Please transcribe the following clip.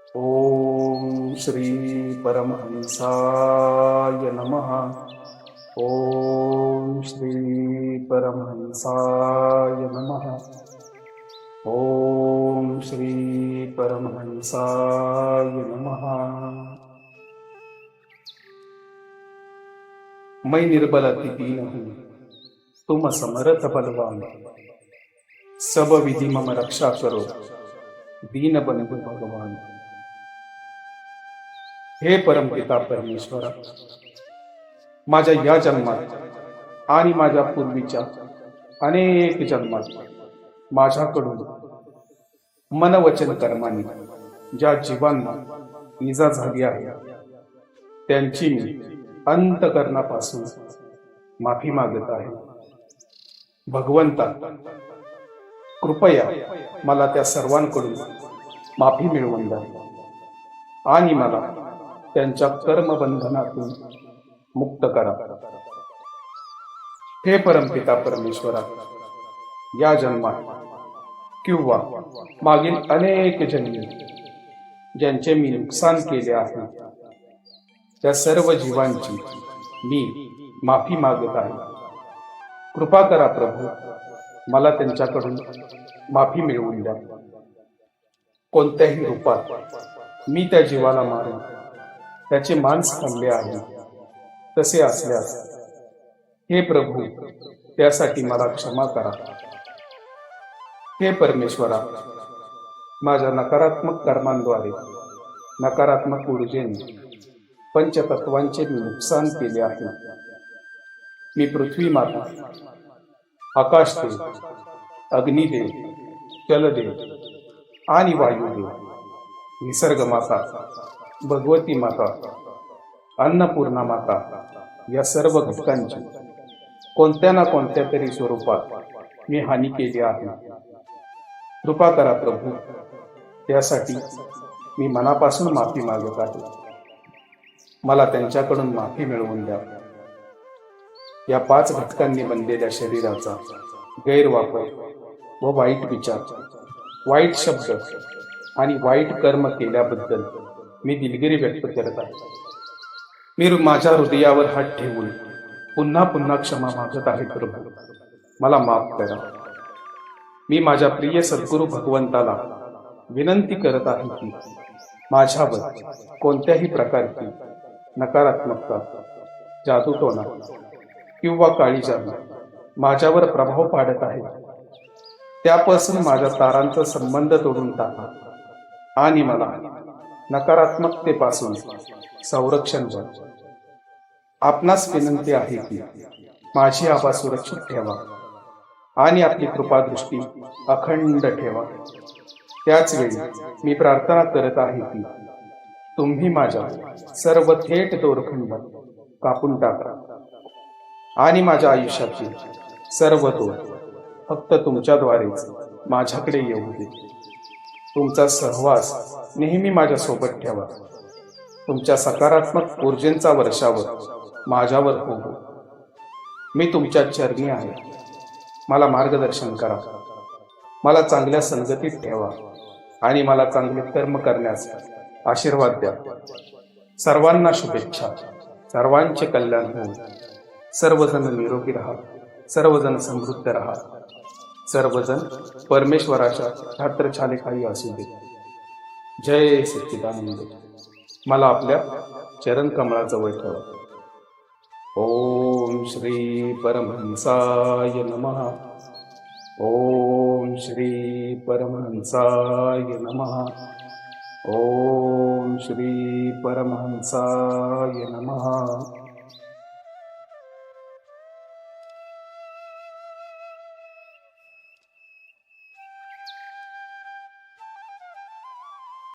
ओम श्री परमहंसाय नमः. ओम श्री परमहंसाय नमः. ओम श्री परमहंसाय नमः. मैं निर्बल अति दीन हूँ, तुम समर्थ बलवान. सब विधि मम रक्षा करो, दीन बंधु भगवान. हे परमपिता परमेश्वरा, माझ्या या जन्मात आणि माझ्या पूर्वीच्या अनेक जन्मात माझ्याकडून मन वचन कर्माने ज्या जीवांना इजा झाली आहे त्यांची मी अंतकरणापासून माफी मागत आहे. भगवंता, कृपया मला त्या सर्वांकडून माफी मिळवून द्या आणि मला त्यांच्या कर्मबंधनातून मुक्त करा. हे परमपिता परमेश्वरा, या जन्मात किंवा मागील अनेक जन्मी ज्यांचे मी नुकसान केले आहे त्या सर्व जीवांची मी माफी मागत आहे. कृपा करा प्रभू, मला त्यांच्याकडून माफी मिळवून द्या. कोणत्याही रूपात मी त्या जीवाला मारून त्याचे मांस खाल्ले आहे तसे असल्यास हे प्रभू, त्यासाठी मला क्षमा करा. हे परमेश्वरा, माझ्या नकारात्मक कर्मांद्वारे नकारात्मक ऊर्जेने पंचतत्वांचे मी नुकसान केले आहे. मी पृथ्वी माता, आकाशदेव, अग्निदेव, जलदेव आणि वायुदेव, निसर्ग माता, भगवती माता, अन्नपूर्णा माता या सर्व घटकांची कोणत्या ना कोणत्या तरी स्वरूपात मी हानी केली आहे. कृपा करा प्रभू, त्यासाठी मी मनापासून माफी मागत आहे. मला त्यांच्याकडून माफी मिळवून द्या. या 5 घटकांनी बनलेल्या शरीराचा गैरवापर व वाईट विचार, वाईट शब्द आणि वाईट कर्म केल्याबद्दल मी दिलगिरी व्यक्त करत आहे. मी माझ्या हृदयावर हात ठेवून पुन्हा पुन्हा क्षमा मागत आहे. प्रभू, मला माफ करा. मी माझ्या प्रिय सद्गुरू भगवंताला विनंती करत आहे की माझ्यावर कोणत्याही प्रकारची नकारात्मकता, जादूटोणा किंवा काळी जादू माझ्यावर प्रभाव पाडत आहे त्यापासून माझ्या तारांचा संबंध तोडून टाका आणि मला नकारात्मकतेपासून संरक्षण द्या. आपणास विनंती आहे की माझी आभा सुरक्षित ठेवा आणि आपली कृपादृष्टी अखंड ठेवा. त्याच वेळी मी प्रार्थना करत आहे की तुम्ही माझ्या सर्व थेट दोरखंड कापून टाका आणि माझ्या आयुष्याची सर्व दोर फक्त तुमच्याद्वारेच माझ्याकडे येऊ दे. तुमचा सहवास नेहमी माझ्या सोबत ठेवा. तुमच्या सकारात्मक ऊर्जेचा वर्षावर माझ्यावर होऊ. मी तुमच्या चरणी आहे. मला मार्गदर्शन करा. मला चांगल्या संगतीत ठेवा आणि मला चांगले कर्म करण्यास आशीर्वाद द्या. सर्वांना शुभेच्छा. सर्वांचे कल्याण हो. सर्वजण निरोगी राहा. सर्वजण समृद्ध राहा. सर्वजण परमेश्वराच्या छत्रछायेखाली असू दे. जय सच्चिदानंद. मला आपल्या चरण कमळाजवळ ठेवा. ओम श्री परमहंसाय नमः. ओम श्री परमहंसाय नमः. ओम श्री परमहंसाय नमः.